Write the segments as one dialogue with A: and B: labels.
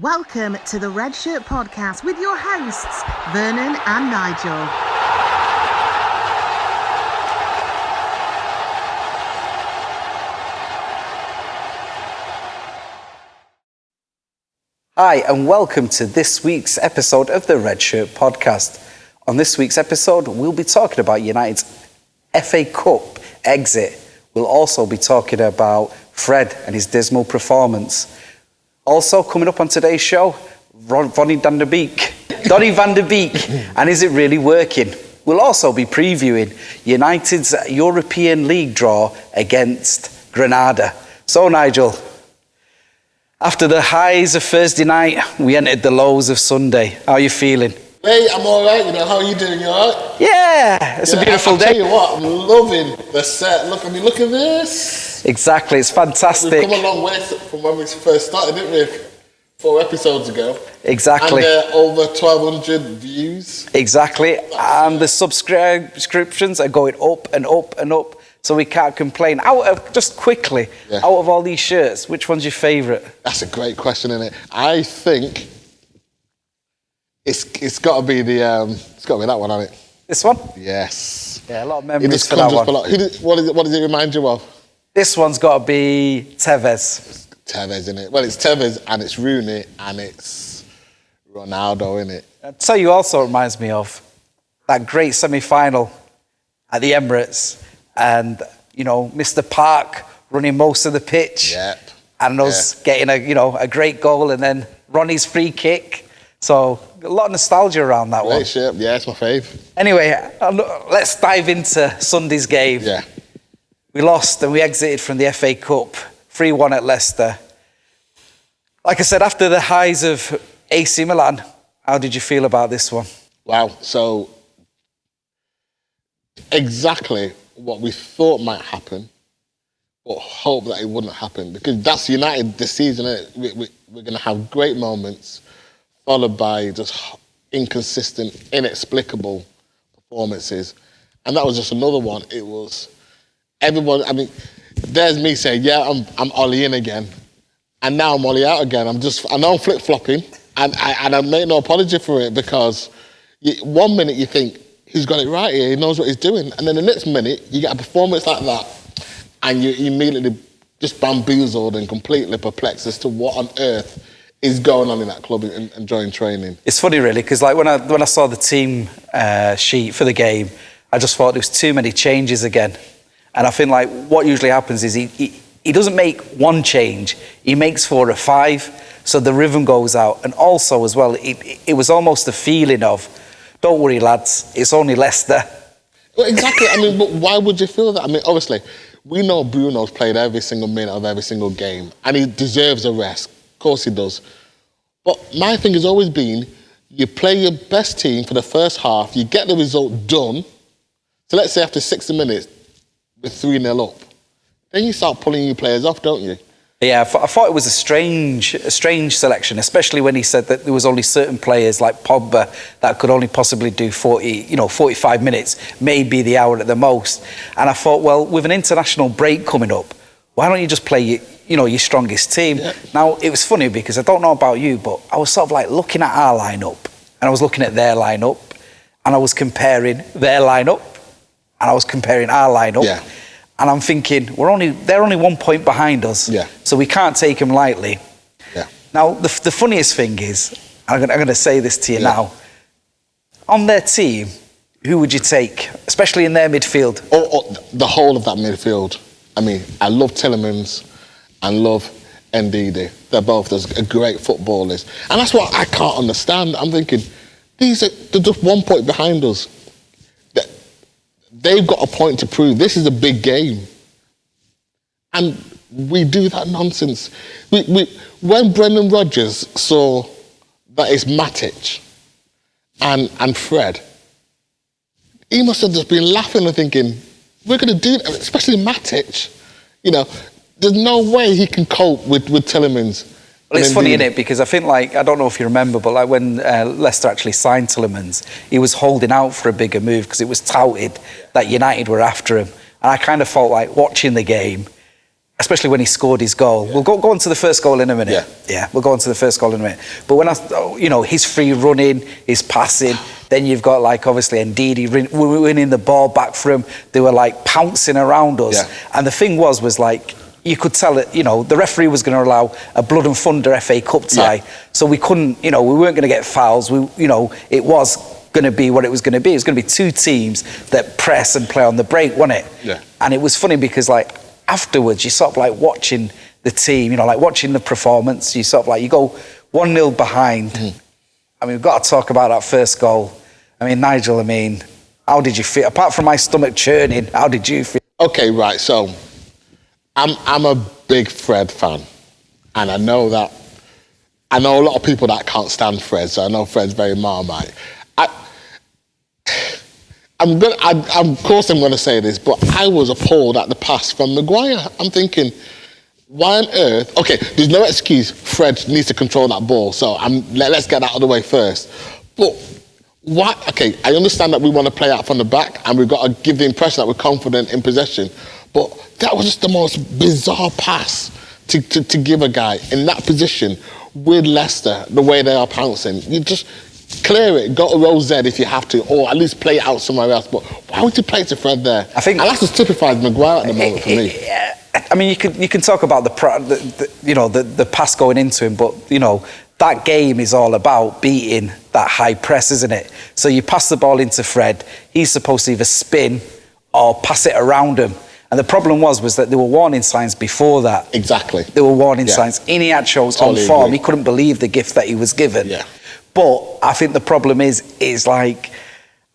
A: Welcome to the Red Shirt Podcast with your hosts, Vernon and Nigel.
B: Hi, and welcome to this week's episode of the Red Shirt Podcast. On this week's episode, we'll be talking about United's FA Cup exit. We'll also be talking about Fred and his dismal performance. Also, coming up on today's show, Donny van der Beek. And is it really working? We'll also be previewing United's European League draw against Granada. So, Nigel, after the highs of Thursday night, we entered the lows of Sunday. How are you feeling?
C: Hey, I'm all right. How are you doing? You all right?
B: Yeah, it's a beautiful day.
C: I'll tell you what, I'm loving the set. Look at this.
B: Exactly, it's fantastic.
C: We've come a long way from when we first started, didn't we? 4 episodes ago.
B: Exactly.
C: And over 1,200 views.
B: Exactly, and the subscriptions are going up and up and up, so we can't complain. Out of all these shirts, which one's your favourite?
C: That's a great question, isn't it? I think it's got to be that one, hasn't it?
B: This one?
C: Yes.
B: Yeah, a lot of memories for that one.
C: What does it remind you of?
B: This one's got to be Tevez.
C: Tevez, isn't it? Well, it's Tevez and it's Rooney and it's Ronaldo, isn't it?
B: I'll tell you also reminds me of that great semi-final at the Emirates and, Mr. Park running most of the pitch.
C: Yep.
B: And us getting a great goal and then Ronnie's free kick. So a lot of nostalgia around that one.
C: Great shirt. Yeah, it's my fave.
B: Anyway, let's dive into Sunday's game.
C: Yeah.
B: We lost and we exited from the FA Cup, 3-1 at Leicester. Like I said, after the highs of AC Milan, how did you feel about this one?
C: Wow, so exactly what we thought might happen, but hope that it wouldn't happen, because that's United this season, isn't it? We're going to have great moments, followed by just inconsistent, inexplicable performances. And that was just another one. It was everyone, there's me saying, yeah, I'm Ollie in again. And now I'm Ollie out again. I know I'm flip-flopping, and I make no apology for it, because 1 minute you think, he's got it right here, he knows what he's doing. And then the next minute, you get a performance like that, and you immediately just bamboozled and completely perplexed as to what on earth is going on in that club and during training. It's
B: funny, really, because when I saw the team sheet for the game, I just thought there was too many changes again. And I think what usually happens is he doesn't make one change, he makes 4 or 5, so the rhythm goes out. And also as well, it was almost a feeling of, don't worry lads, it's only Leicester.
C: Well, exactly, but why would you feel that? Obviously, we know Bruno's played every single minute of every single game, and he deserves a rest, of course he does. But my thing has always been, you play your best team for the first half, you get the result done, so let's say after 60 minutes, we're 3-0 up. Then you start pulling your players off, don't you?
B: Yeah, I thought it was a strange selection, especially when he said that there was only certain players like Pogba that could only possibly do 45 minutes, maybe the hour at the most. And I thought, well, with an international break coming up, why don't you just play your strongest team? Yeah. Now, it was funny because I don't know about you, but I was sort of looking at our lineup, and I was looking at their lineup, and I was comparing their lineup, and I was comparing our lineup. Yeah. And I'm thinking, they're only 1 point behind us, so we can't take them lightly. Yeah. Now, the funniest thing is, I'm going to say this to you now, on their team, who would you take, especially in their midfield?
C: The whole of that midfield. I love Tielemans and love Ndidi. They're both great footballers. And that's what I can't understand. I'm thinking, they're just 1 point behind us. They've got a point to prove. This is a big game. And we do that nonsense. When Brendan Rodgers saw that it's Matic and Fred, he must have just been laughing and thinking, we're going to do that, especially Matic. There's no way he can cope with Tielemans.
B: Well, it's funny, isn't it? Because I think, I don't know if you remember, but when Leicester actually signed Tielemans, he was holding out for a bigger move because it was touted that United were after him. And I kind of felt like watching the game, especially when he scored his goal. We'll go on to the first goal in a minute. Yeah, we'll go on to the first goal in a minute. But when his free running, his passing, then you've got like obviously Ndidi winning the ball back for him. They were like pouncing around us. Yeah. And the thing was like, you could tell it, the referee was going to allow a blood and thunder FA Cup tie. Yeah. So we couldn't, we weren't going to get fouls. It was going to be what it was going to be. It was going to be two teams that press and play on the break, wasn't it?
C: Yeah.
B: And it was funny because like, afterwards, you sort of like watching the team, like watching the performance, you sort of like, you go 1-0 behind. Mm-hmm. I mean, we've got to talk about that first goal. I mean, Nigel, how did you feel? Apart from my stomach churning, how did you feel?
C: Okay, right, so I'm a big Fred fan. And I know a lot of people that can't stand Fred, so I know Fred's very Marmite. Of course I'm going to say this, but I was appalled at the pass from Maguire. I'm thinking, why on earth? Okay, there's no excuse. Fred needs to control that ball, so let's get that out of the way first. But why? Okay, I understand that we want to play out from the back, and we've got to give the impression that we're confident in possession. But that was just the most bizarre pass to give a guy in that position with Leicester, the way they are pouncing. You just clear it, go to row Z if you have to, or at least play it out somewhere else. But why would you play it to Fred there?
B: I think,
C: and that's just typifies Maguire at the moment for me.
B: I mean, you can talk about the pass going into him, but that game is all about beating that high press, isn't it? So you pass the ball into Fred, he's supposed to either spin or pass it around him. And the problem was that there were warning signs before that.
C: Exactly.
B: There were warning signs. Iniacho's on form. He couldn't believe the gift that he was given.
C: Yeah.
B: But I think the problem is like,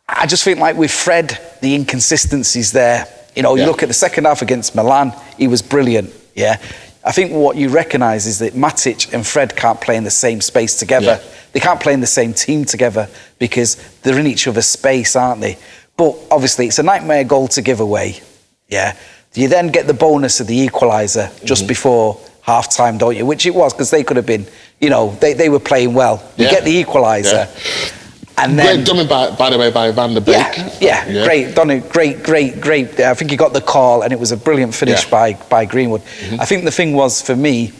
B: I just think like with Fred, the inconsistencies there. You look at the second half against Milan, he was brilliant. Yeah. I think what you recognise is that Matic and Fred can't play in the same space together. Yeah. They can't play in the same team together because they're in each other's space, aren't they? But obviously, it's a nightmare goal to give away. Yeah. You then get the bonus of the equaliser just before half-time, don't you? Which it was, because they could have been, they were playing well. You get the equaliser. Yeah. And then,
C: great done by the way, by Van der Beek.
B: Yeah, great, done it, great. I think he got the call, and it was a brilliant finish by Greenwood. Mm-hmm. I think the thing was, for me,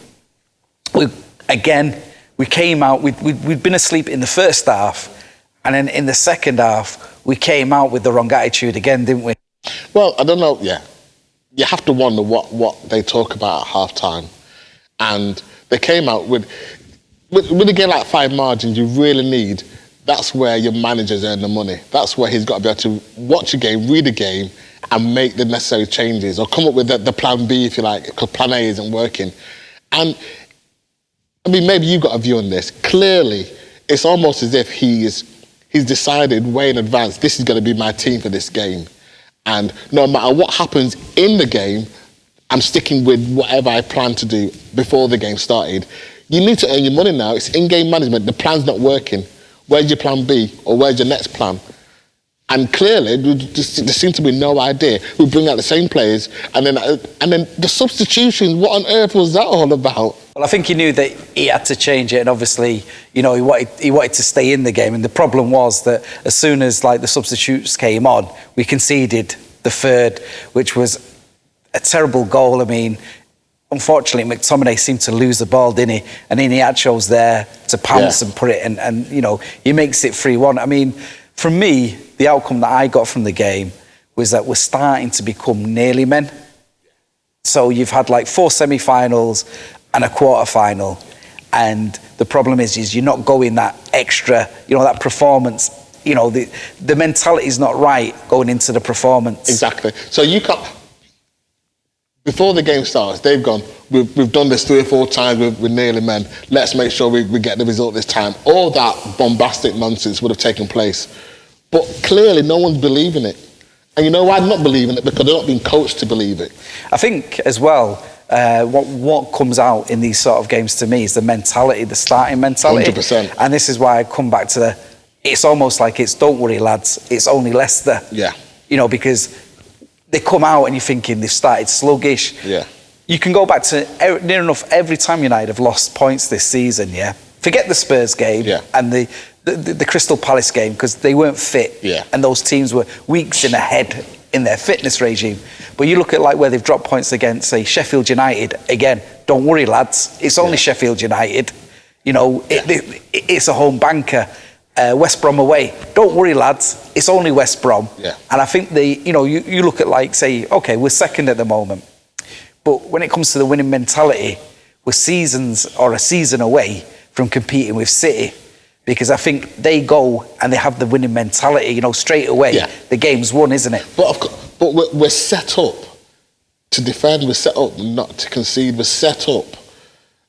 B: we came out, we'd been asleep in the first half, and then in the second half, we came out with the wrong attitude again, didn't we?
C: Well, I don't know, You have to wonder what they talk about at half-time. And they came out with a game like 5 margins, you really need, that's where your managers earn the money. That's where he's got to be able to watch a game, read a game, and make the necessary changes, or come up with the plan B, if you like, because plan A isn't working. And, maybe you've got a view on this. Clearly, it's almost as if he's decided way in advance, this is going to be my team for this game. And no matter what happens in the game, I'm sticking with whatever I planned to do before the game started. You need to earn your money now. It's in-game management. The plan's not working. Where's your plan B? Or where's your next plan? And clearly, there seems to be no idea. We bring out the same players, and then the substitutions. What on earth was that all about?
B: Well, I think he knew that he had to change it, and obviously, he wanted to stay in the game. And the problem was that as soon as the substitutes came on, we conceded the third, which was a terrible goal. Unfortunately, McTominay seemed to lose the ball, didn't he? And Iniacho's there to pounce and put it, and he makes it 3-1. For me, the outcome that I got from the game was that we're starting to become nearly men. So you've had 4 semi-finals and a quarter-final, and the problem is you're not going that extra, that performance. The mentality's not right going into the performance.
C: Exactly. So you can't. Before the game starts, they've gone, we've done this 3 or 4 times with nearly men. Let's make sure we get the result this time. All that bombastic nonsense would have taken place. But clearly, no one's believing it. And you know why they're not believing it? Because they're not being coached to believe it.
B: I think, as well, what comes out in these sort of games to me is the mentality, the starting mentality.
C: 100%.
B: And this is why I come back to it's almost like it's, don't worry, lads, it's only Leicester.
C: Yeah.
B: Because they come out and you're thinking they've started sluggish.
C: Yeah.
B: You can go back to near enough every time United have lost points this season, yeah? Forget the Spurs game and the Crystal Palace game, because they weren't fit.
C: Yeah.
B: And those teams were weeks in ahead in their fitness regime. But you look at like where they've dropped points against, say, Sheffield United. Again, don't worry, lads. It's only Sheffield United. You know, it's a home banker. West Brom away. Don't worry, lads. It's only West Brom.
C: Yeah.
B: And I think you look at like, say, okay, we're second at the moment. But when it comes to the winning mentality, we're a season away from competing with City. Because I think they go and they have the winning mentality, you know, straight away.
C: Yeah.
B: The game's won, isn't it?
C: But we're set up to defend. We're set up not to concede. We're set up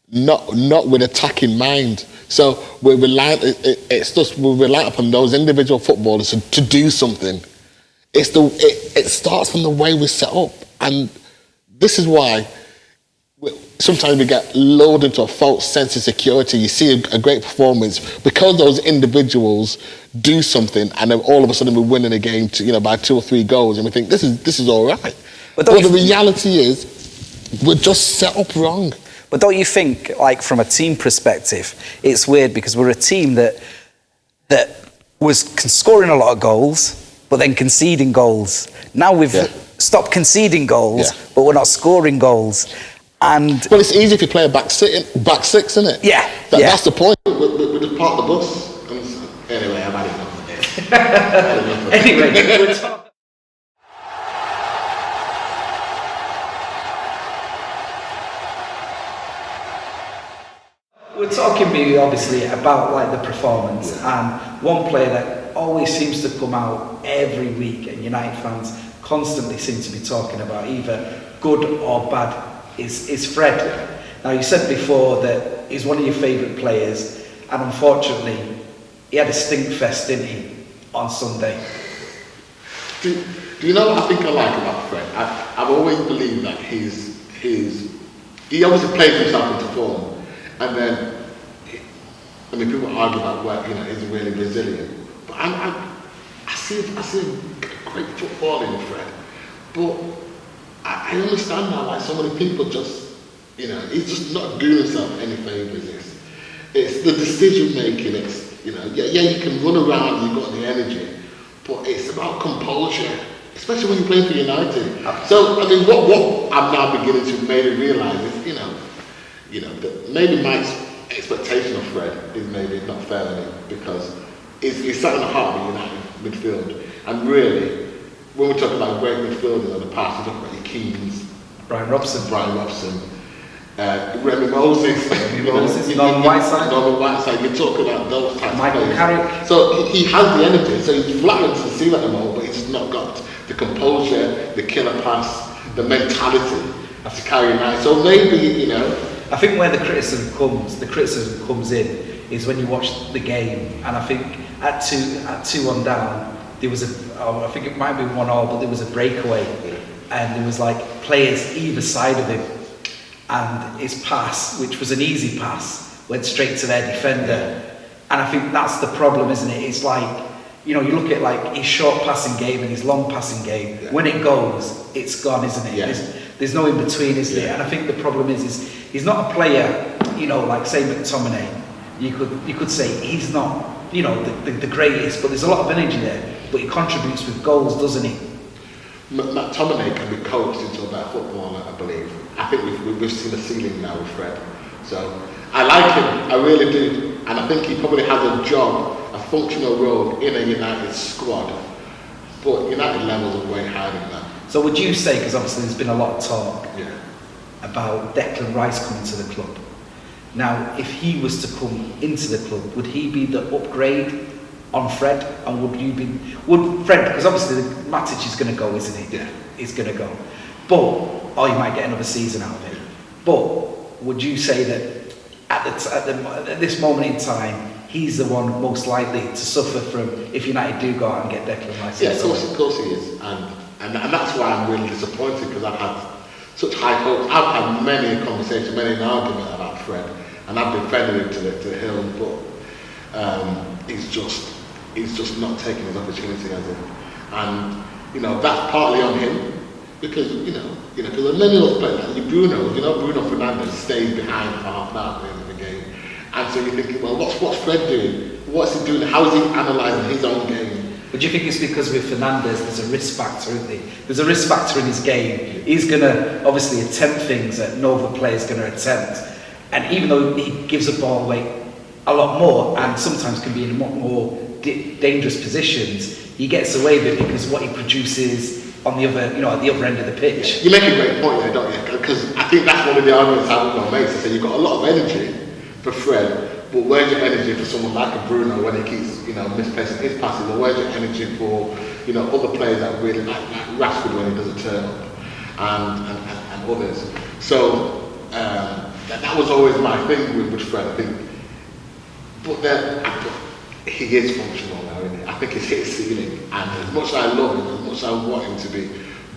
C: not with attacking mind. So we're reliant upon those individual footballers to do something. It starts from the way we're set up, and this is why sometimes we get lulled into a false sense of security. You see a great performance because those individuals do something, and then all of a sudden we're winning a game by 2 or 3 goals, and we think this is all right. But the reality is we're just set up wrong.
B: But don't you think, like from a team perspective, it's weird because we're a team that was scoring a lot of goals, but then conceding goals. Now we've stopped conceding goals, but we're not scoring goals. And
C: well, it's easy if you play a back six, isn't it?
B: Yeah.
C: That's the point. We're just part of the bus. Anyway, I've had enough of this.
B: Anyway, we're talking. We're talking obviously about like the performance, and one player that always seems to come out every week, and United fans constantly seem to be talking about, either good or bad, is Fred. Now, you said before that he's one of your favourite players, and unfortunately, he had a stink fest, didn't he, on Sunday?
C: Do you know what I think I like about Fred? I've always believed that he obviously plays himself into form. And then, people argue about what is really resilient. But I see a great football in Fred. But I understand now why so many people just, he's just not doing himself any favours. It's the decision making. It's you can run around, you've got the energy, but it's about composure, especially when you're playing for United. So what I'm now beginning to maybe realise is, that maybe my expectation of Fred is maybe not fair on him, because he's sat in the heart of the United midfield. And really, when we talk about great midfielders of the past, we talk about your Keanes,
B: Brian Robson,
C: Remy Moses,
B: Norman
C: Whiteside. You're talking about those types
B: Michael
C: of players.
B: Carrick.
C: So he has the energy. So he's flattering to see that moment, but he's just not got the composure, the killer pass, the mentality to carry United. So maybe
B: I think where the criticism comes in is when you watch the game, and I think at 2-1 down, there was I think it might be 1-1, but there was a breakaway, and there was like players either side of him, and his pass, which was an easy pass, went straight to their defender, and I think that's the problem, isn't it? It's like, you look at like his short passing game and his long passing game. When it goes, it's gone, isn't it? There's no in between, is there? And I think the problem is he's not a player, like say McTominay. You could say he's not, the greatest, but there's a lot of energy there. But he contributes with goals, doesn't he?
C: McTominay can be coached into a better footballer, I believe. I think we've seen a ceiling now with Fred. So I like him, I really do. And I think he probably has a job, a functional role in a United squad. But United levels are way higher than that.
B: So would you say, because obviously there's been a lot of talk about Declan Rice coming to the club. Now, if he was to come into the club, would he be the upgrade on Fred? And would Fred, because obviously Matic is going to go, isn't he?
C: Yeah.
B: He's going to go. Or you might get another season out of it. But would you say that at this moment in time, he's the one most likely to suffer from if United do go out and get Declan Rice?
C: Yeah, of course he is. And that's why I'm really disappointed, because I've had such high hopes. I've had many conversations, many arguments about Fred, and I've defended him to the hill, but he's just not taking his opportunity, has he? And that's partly on him, because because many of those players, like Bruno Fernandes stays behind for half an hour at the end of the game, and so you're thinking, well, what's Fred doing? What's he doing? How is he analysing his own game?
B: But do you think it's because with Fernandes there's a risk factor, isn't there? There's a risk factor in his game. He's going to obviously attempt things that no other player's going to attempt. And even though he gives the ball away a lot more and sometimes can be in a lot more dangerous positions, he gets away with it because what he produces on the other, you know, at the other end of the pitch.
C: You make a great point there, don't you? Because I think that's one of the arguments I've got mates. So you've got a lot of energy for Fred, but where's your energy for someone like a Bruno when he keeps, you know, misplacing his passes? Or where's your energy for, you know, other players that really like Rashford when he doesn't turn up, and others? So that was always my thing with Fred. I think, but then he is functional now, isn't he? I think he's hit his ceiling, and as much as I love him, as much as I want him to be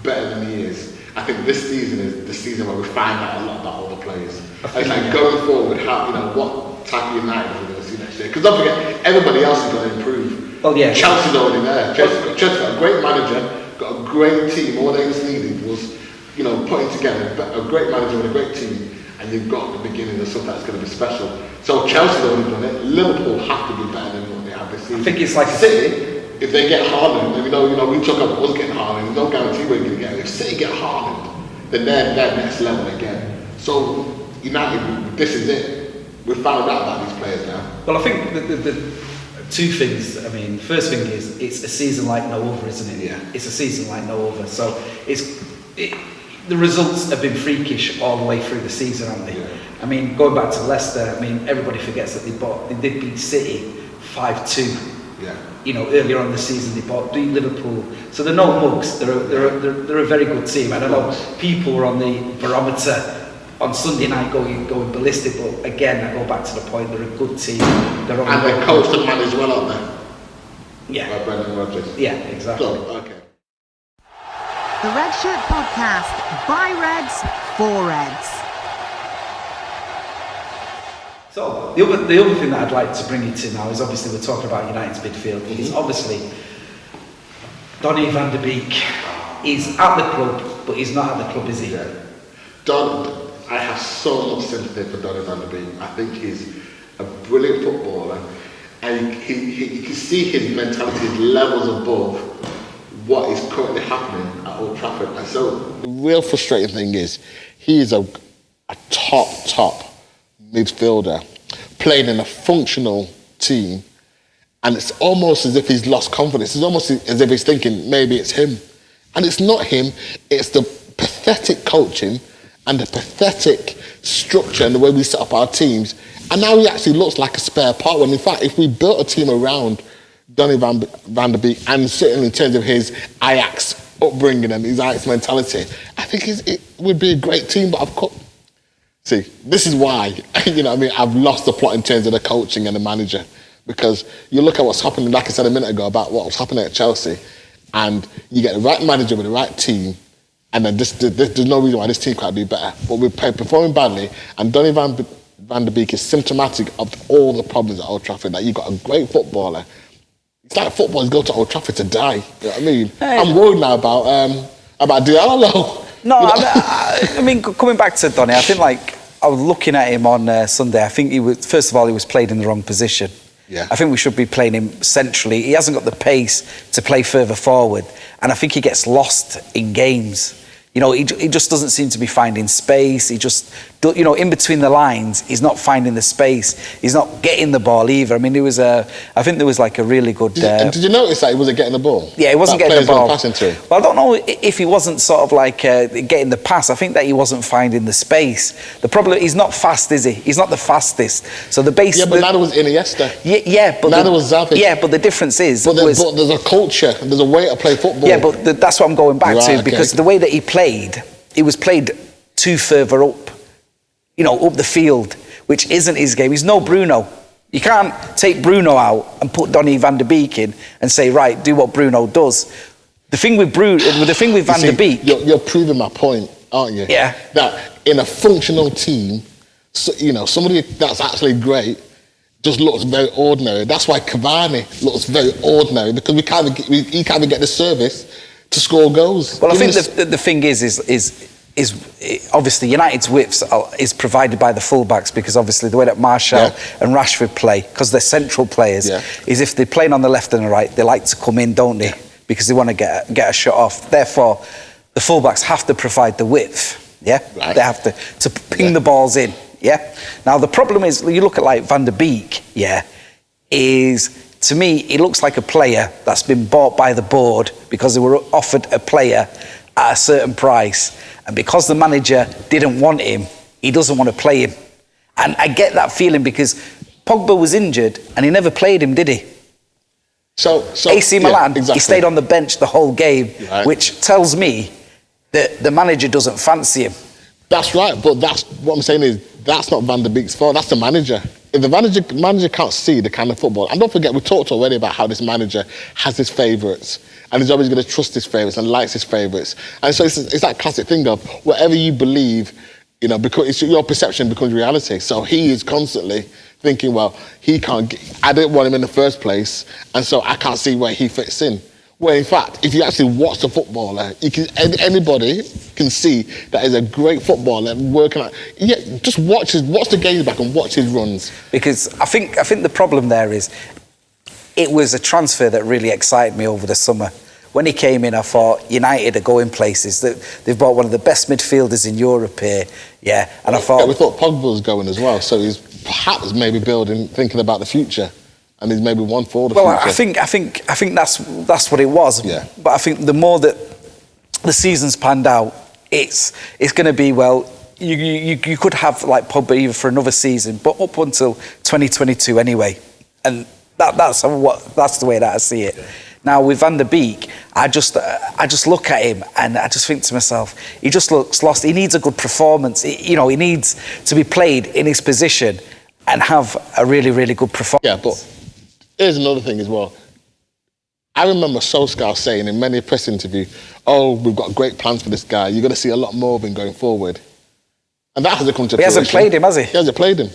C: better than he is, I think this season is the season where we find out a lot about other players. It's like going forward, how, you know, what type of United we're going to see next year. Because don't forget, everybody else is going to improve.
B: Oh yeah,
C: Chelsea's already there. Chelsea's got a great manager, got a great team. All they just needed was, you know, putting together a great manager with a great team, and you've got the beginning of something that's going to be special. So Chelsea's already done it. Liverpool have to be better than what they have this season.
B: I think it's like
C: City. If they get Haaland, you know, we talk about us getting Haaland. There's no guarantee we're going to get it. If City get Haaland, then they're next level again. So United, this is it. We've found out about these players now.
B: Well, I think the two things. I mean, the first thing is it's a season like no other, isn't it?
C: Yeah.
B: It's a season like no other. So the results have been freakish all the way through the season, haven't they?
C: Yeah.
B: I mean, going back to Leicester, I mean, everybody forgets that they did beat City 5-2.
C: Yeah.
B: You know, earlier on the season they beat Liverpool. So they're no mugs. They're a very good team. And I know people were on the barometer on Sunday night going ballistic, but again, I go back to the point, they're a good team. They're on
C: and they're coached and managed well, aren't they?
B: Yeah.
C: By Brendan Rodgers.
B: Yeah, exactly.
C: So, okay.
A: The Red Shirt Podcast, by Reds, for Reds.
B: So the other thing that I'd like to bring you to now is obviously we're talking about United's midfield. Mm-hmm. It's obviously Donny van de Beek. He's at the club, but he's not at the club, is he?
C: Yeah. I have so much sympathy for Donny van de Beek. I think he's a brilliant footballer, and you can see his mentality, his levels above what is currently happening at Old Trafford. And so the real frustrating thing is he is a top midfielder playing in a functional team, and it's almost as if he's lost confidence. It's almost as if he's thinking maybe it's him, and it's not him. It's the pathetic coaching and the pathetic structure and the way we set up our teams. And now he actually looks like a spare part, when in fact if we built a team around Donny van de Beek, and certainly in terms of his Ajax upbringing and his Ajax mentality, I think it would be a great team. But of course, see, this is why, you know what I mean, I've lost the plot in terms of the coaching and the manager. Because you look at what's happening, like I said a minute ago, about what was happening at Chelsea, and you get the right manager with the right team, and then there's no reason why this team can't do better. But we're performing badly, and Donny van de Beek is symptomatic of all the problems at Old Trafford. That you've got a great footballer. It's like footballers go to Old Trafford to die. You know what I mean? Hey. I'm worried now about Diallo.
B: No, you know? I mean, coming back to Donny, I think like I was looking at him on Sunday. I think he was, first of all, he was played in the wrong position.
C: Yeah.
B: I think we should be playing him centrally. He hasn't got the pace to play further forward, and I think he gets lost in games. You know, he just doesn't seem to be finding space. He just, you know, in between the lines, he's not finding the space. He's not getting the ball either. I mean, I think there was like a really good...
C: Did you notice that he wasn't getting the ball?
B: Yeah, he wasn't getting the ball.
C: Passing to.
B: Well, I don't know if he wasn't sort of like getting the pass. I think that he wasn't finding the space. The problem, he's not fast, is he? He's not the fastest. So the base...
C: Yeah, but neither was Iniesta.
B: Yeah, but...
C: Neither was Xavi.
B: Yeah, but the difference is...
C: But there's a culture, there's a way to play football.
B: Yeah, but that's what I'm going back to,
C: okay.
B: Because the way that he played... He was played too further up, you know, up the field, which isn't his game. He's no Bruno. You can't take Bruno out and put Donny van de Beek in and say, right, do what Bruno does. The thing with Van de Beek...
C: You're proving my point, aren't you?
B: Yeah.
C: That in a functional team, so, you know, somebody that's actually great just looks very ordinary. That's why Cavani looks very ordinary, because he can't even get the service to score goals.
B: Well, I think the thing is obviously United's width is provided by the fullbacks, because obviously the way that Martial and Rashford play, because they're central players, is if they're playing on the left and the right, they like to come in, don't they? Because they want to get a shot off. Therefore, the fullbacks have to provide the width. They have to ping the balls in. Now the problem is, you look at like Van der Beek. Is, to me, he looks like a player that's been bought by the board because they were offered a player at a certain price, and because the manager didn't want him, he doesn't want to play him. And I get that feeling because Pogba was injured and he never played him, did he?
C: So
B: AC Milan, he stayed on the bench the whole game, which tells me that the manager doesn't fancy him.
C: That's right, but that's what I'm saying is, that's not Van der Beek's fault, that's the manager. If the manager can't see the kind of football, and don't forget, we talked already about how this manager has his favourites, and he's always going to trust his favourites and likes his favourites. And so it's that classic thing of whatever you believe, because your perception becomes reality. So he is constantly thinking, well, I didn't want him in the first place, and so I can't see where he fits in. Well, in fact, if you actually watch the footballer, anybody can see that he's a great footballer working out. Just watch the games back and watch his runs. Because
B: I think the problem there is, it was a transfer that really excited me over the summer. When he came in, I thought United are going places. They've bought one of the best midfielders in Europe here. And I thought
C: we thought Pogba was going as well, so he's perhaps maybe thinking about the future. And he's maybe one for the future.
B: Well, I think that's what it was. But I think the more that the season's panned out, it's going to be, well, you could have like Pogba even for another season, but up until 2022 anyway. And that's the way that I see it. Now with Van der Beek, I just look at him and I just think to myself, he just looks lost. He needs a good performance. He needs to be played in his position and have a really, really good performance.
C: Yeah, but here's another thing as well. I remember Solskjaer saying in many press interviews, we've got great plans for this guy. You're going to see a lot more of him going forward. And that hasn't come to fruition.
B: He hasn't played him, has he?
C: He hasn't played him.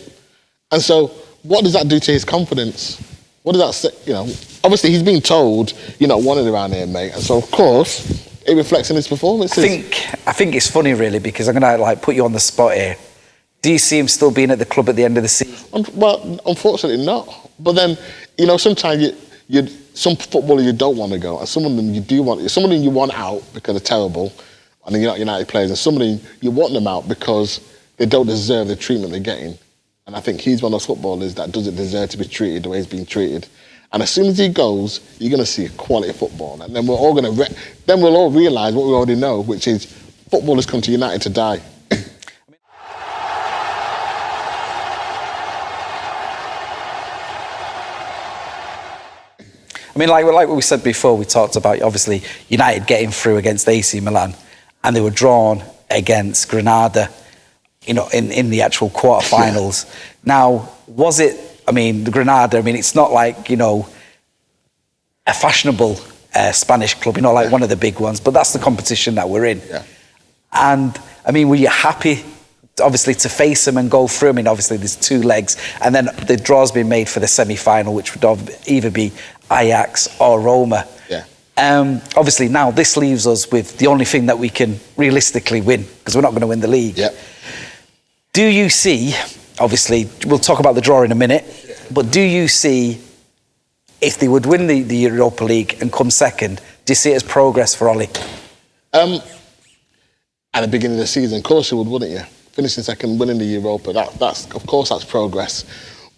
C: And so what does that do to his confidence? What does that say? Obviously he's been told, you're not wanted around here, mate. And so, of course, it reflects in his performances.
B: I think it's funny, really, because I'm going to put you on the spot here. Do you see him still being at the club at the end of the season?
C: Well, unfortunately not. But then, sometimes some footballers you don't want to go, and some of them you do want. Some of them you want out because they're terrible, and they're not United players, and some of them you want them out because they don't deserve the treatment they're getting. And I think he's one of those footballers that doesn't deserve to be treated the way he's being treated. And as soon as he goes, you're going to see a quality football, and then we'll all realise what we already know, which is footballers come to United to die.
B: I mean, like what we said before, we talked about, obviously, United getting through against AC Milan, and they were drawn against Granada, in the actual quarterfinals. Now, was it, the Granada, it's not like, a fashionable Spanish club, like one of the big ones, but that's the competition that we're in. And, were you happy, obviously, to face them and go through? Obviously, there's two legs, and then the draw's been made for the semi-final, which would either be Ajax or Roma. Obviously, now this leaves us with the only thing that we can realistically win, because we're not going to win the league. Do you see, obviously, we'll talk about the draw in a minute, but do you see, if they would win the Europa League and come second, do you see it as progress for Ollie?
C: At the beginning of the season, of course you would, wouldn't you? Finishing second, winning the Europa, that's progress.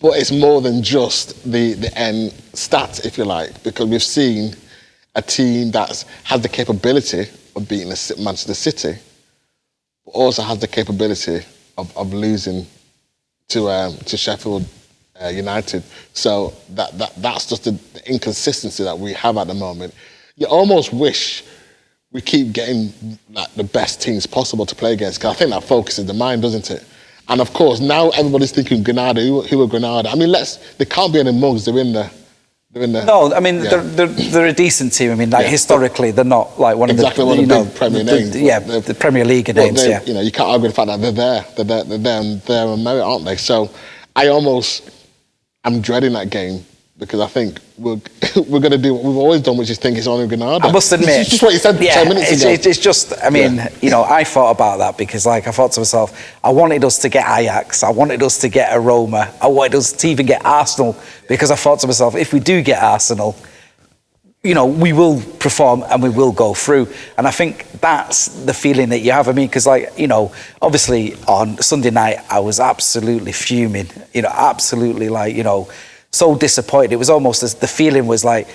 C: But it's more than just the end stats, if you like, because we've seen a team that has the capability of beating Manchester City, but also has the capability of losing to Sheffield United. So that's just the inconsistency that we have at the moment. You almost wish we keep getting the best teams possible to play against, because I think that focuses the mind, doesn't it? And of course, now everybody's thinking Granada. Who are Granada? They can't be any mugs. They're in the.
B: No, they're a decent team. Historically, they're not like one of the
C: big Premier names.
B: The Premier League names.
C: You can't argue the fact that they're there. They're on merit, aren't they? So, I'm dreading that game because I think we're going to do what we've always done, which is think it's only Granada.
B: I must admit,
C: it's just what you said 10 minutes ago.
B: It's just, I mean, I thought about that because, like, I thought to myself, I wanted us to get Ajax, I wanted us to get a Roma, I wanted us to even get Arsenal, because I thought to myself, if we do get Arsenal, we will perform and we will go through. And I think that's the feeling that you have. I mean, because, like, obviously on Sunday night, I was absolutely fuming, absolutely, like, so disappointed. It was almost as the feeling was like,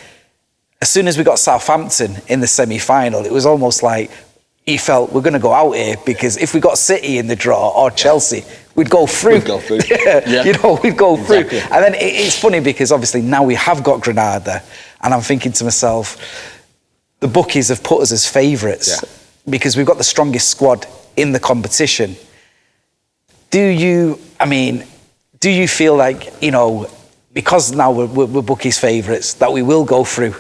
B: as soon as we got Southampton in the semi-final, it was almost like you felt we're going to go out here, because if we got City in the draw or Chelsea, we'd go through.
C: We'd go through.
B: We'd go through.
C: Exactly.
B: And then it's funny because obviously now we have got Granada, and I'm thinking to myself, the bookies have put us as favourites because we've got the strongest squad in the competition. Do you feel like, because now we're bookies' favourites, that we will go through?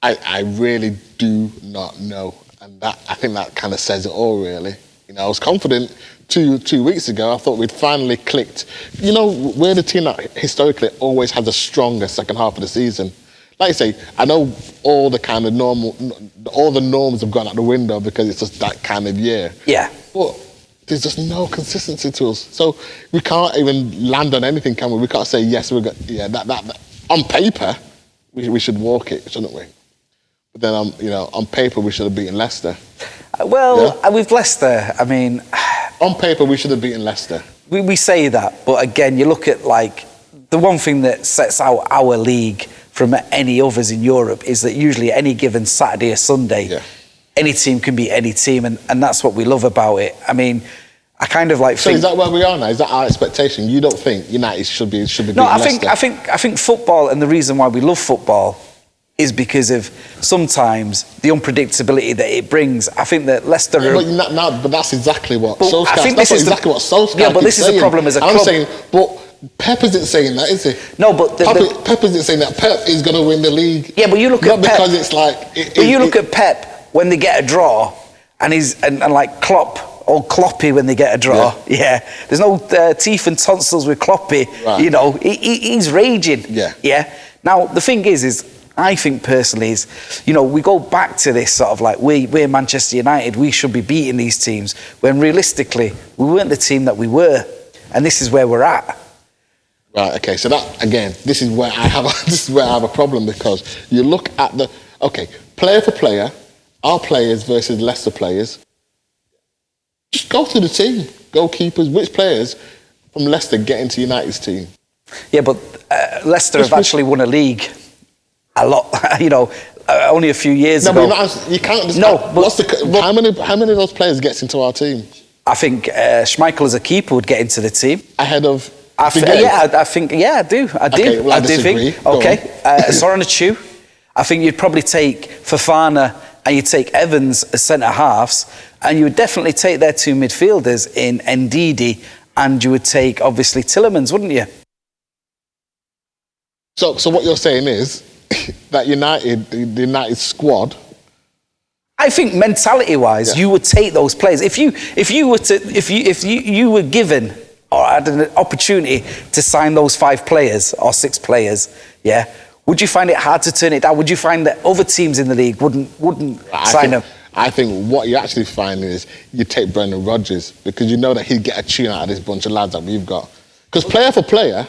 C: I really do not know, and that, I think that kind of says it all, really. I was confident two weeks ago. I thought we'd finally clicked. We're the team that historically always has the strongest second half of the season. Like I say, I know all the kind of all the norms have gone out the window because it's just that kind of year.
B: Yeah.
C: But there's just no consistency to us, so we can't even land on anything, can we? We can't say yes. That on paper, we should walk it, shouldn't we? But then on paper we should have beaten Leicester.
B: With Leicester, I mean,
C: on paper we should have beaten Leicester.
B: We say that, but again, you look at, like, the one thing that sets out our league from any others in Europe is that usually any given Saturday or Sunday, any team can beat any team, and that's what we love about it. I mean, I kind of like.
C: So is that where we are now? Is that our expectation? You don't think United should be beating
B: No,
C: Leicester?
B: I think football, and the reason why we love football is because of sometimes the unpredictability that it brings. I think that Leicester.
C: But that's exactly what Solskjaer.
B: I think
C: that's exactly what Solskjaer.
B: Yeah, but this is the problem as a club.
C: I'm saying, but Pep isn't saying that, is he?
B: No, but
C: Pep isn't saying that. Pep is going to win the league.
B: Yeah, but you look at Pep.
C: Because it's like.
B: You look at Pep when they get a draw, and like Klopp. Or Kloppy when they get a draw. Yeah. There's no teeth and tonsils with Kloppy. Right. He's raging. Yeah. Now, the thing is I think personally we go back to this sort of like, we're Manchester United, we should be beating these teams, when realistically, we weren't the team that we were. And this is where we're at.
C: Right, okay. So that, again, this is where I have a problem, because you look at player for player, our players versus Leicester players. Just go to the team, goalkeepers. Which players from Leicester get into United's team? Yeah, but
B: Leicester have actually won a league a lot. Only a few years ago.
C: You can't. How many of those players gets into our team?
B: I think Schmeichel as a keeper would get into the team
C: ahead of.
B: I do.
C: Okay, well, I disagree.
B: Think. Okay, Soranachu. I think you'd probably take Fofana and you'd take Evans as centre halves. And you would definitely take their two midfielders in Ndidi, and you would take, obviously, Tielemans, wouldn't you?
C: So what you're saying is that the United squad.
B: I think mentality-wise, you would take those players. If you were given or had an opportunity to sign those 5 players or 6 players, would you find it hard to turn it down? Would you find that other teams in the league wouldn't sign them?
C: I think what you actually find is you take Brendan Rodgers, because you know that he'd get a tune out of this bunch of lads that we've got. Because player for player,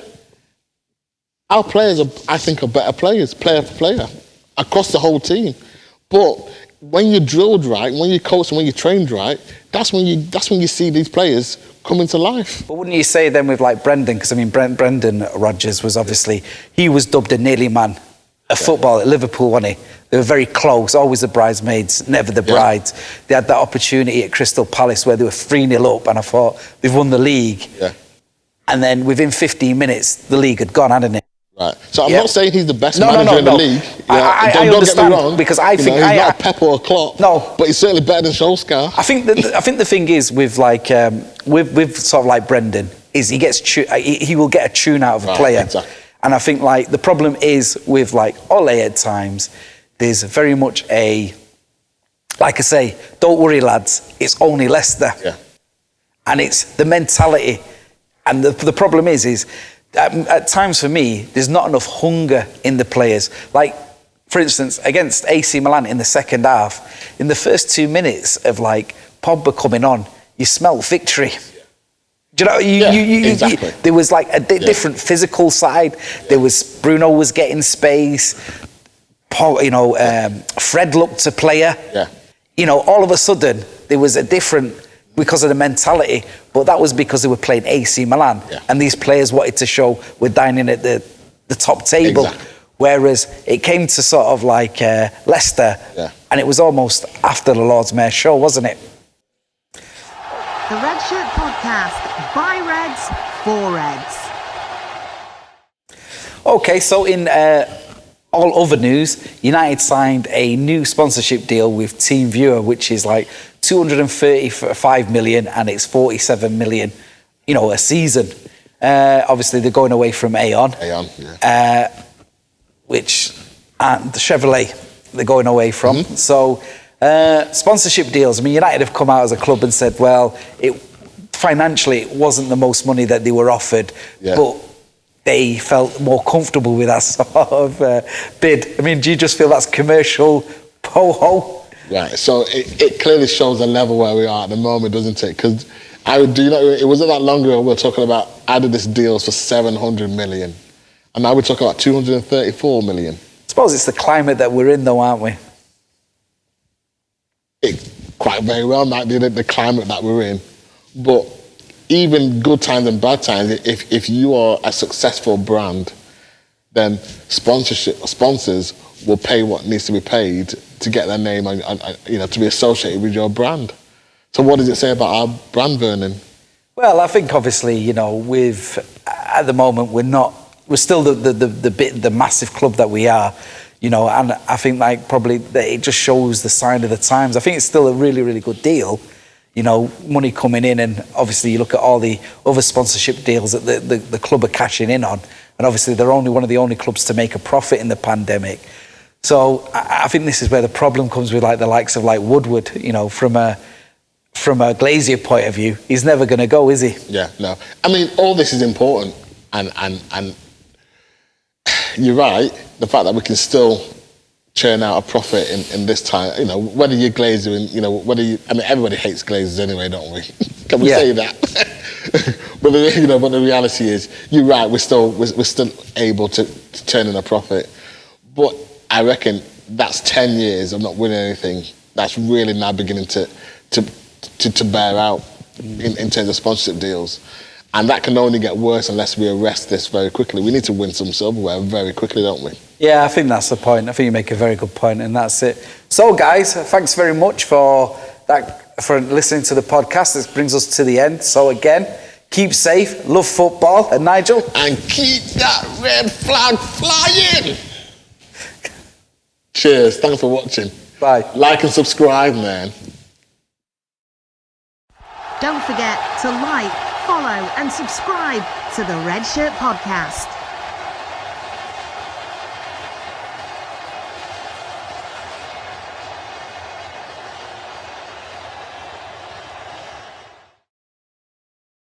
C: our players are better players, player for player, across the whole team. But when you're drilled right, when you coach and when you're trained right, that's when you see these players come into life.
B: But wouldn't you say then with like Brendan, because I mean Brendan Rodgers was obviously, he was dubbed a nearly man of football at Liverpool, wasn't he? They were very close, always the bridesmaids, never the brides. They had that opportunity at Crystal Palace where they were 3-0 up, and I thought, they've won the league.
C: Yeah.
B: And then within 15 minutes, the league had gone, hadn't it?
C: Right. So I'm not saying he's the best manager in the league.
B: I
C: don't
B: understand,
C: get me wrong,
B: because I think
C: he's not a Pep or a Klopp.
B: No,
C: but he's certainly better than Solskjaer.
B: I think the thing is with like with sort of like Brendan is he will get a tune out of a player.
C: Exactly.
B: And I think like the problem is with like Ole at times, there's very much like I say, don't worry lads, it's only Leicester.
C: Yeah.
B: And it's the mentality. And the problem is at times for me, there's not enough hunger in the players. Like, for instance, against AC Milan in the second half, in the first 2 minutes of like Pogba coming on, you smell victory. Do you know?
C: Exactly.
B: There was like a different physical side. There was Bruno was getting space. Fred looked a player.
C: Yeah.
B: You know, all of a sudden there was a different, because of the mentality, but that was because they were playing AC Milan, and these players wanted to show we're dining at the top table.
C: Exactly.
B: Whereas it came to sort of like Leicester, and it was almost after the Lord's Mayor show, wasn't it?
A: The Red Shirt Podcast, by Reds, for Reds. Okay,
B: so in all other news, United signed a new sponsorship deal with TeamViewer, which is like 235 million, and it's 47 million, a season. Obviously, they're going away from Aon. Which and the Chevrolet they're going away from. So sponsorship deals. I mean, United have come out as a club and said, well, financially it wasn't the most money that they were offered, but they felt more comfortable with that sort of bid. I mean, do you just feel that's commercial ho-ho?
C: Right. So it clearly shows the level where we are at the moment, doesn't it? Because it wasn't that long ago we were talking about Adidas deals for 700 million. And now we're talking about 234 million.
B: I suppose it's the climate that we're in, though, aren't we?
C: It quite very well might be the climate that we're in. But even good times and bad times, if you are a successful brand, then sponsors will pay what needs to be paid to get their name and to be associated with your brand. So what does it say about our brand, Vernon?
B: Well, I think obviously, at the moment we're still the massive club that we are, and I think like probably that it just shows the sign of the times. I think it's still a really, really good deal, money coming in, and obviously you look at all the other sponsorship deals that the club are cashing in on, and obviously they're only one of the only clubs to make a profit in the pandemic. So I think this is where the problem comes with like the likes of like Woodward, from a Glazier point of view, he's never going to go, is he? Yeah, no.
C: I mean, all this is important, and you're right, the fact that we can still churn out a profit in this time, whether you're Glazer and, everybody hates Glazers anyway, don't we? Can we say that? but the reality is, you're right, we're still able to turn in a profit. But I reckon that's 10 years of not winning anything. That's really now beginning to bear out in terms of sponsorship deals. And that can only get worse unless we arrest this very quickly. We need to win some silverware very quickly, don't we?
B: Yeah, I think that's the point. I think you make a very good point, and that's it. So, guys, thanks very much for listening to the podcast. This brings us to the end. So, again, keep safe, love football, and Nigel?
C: And keep that red flag flying! Cheers, thanks for watching.
B: Bye.
C: Like and subscribe, man.
A: Don't forget to like, follow and subscribe to the Red Shirt Podcast.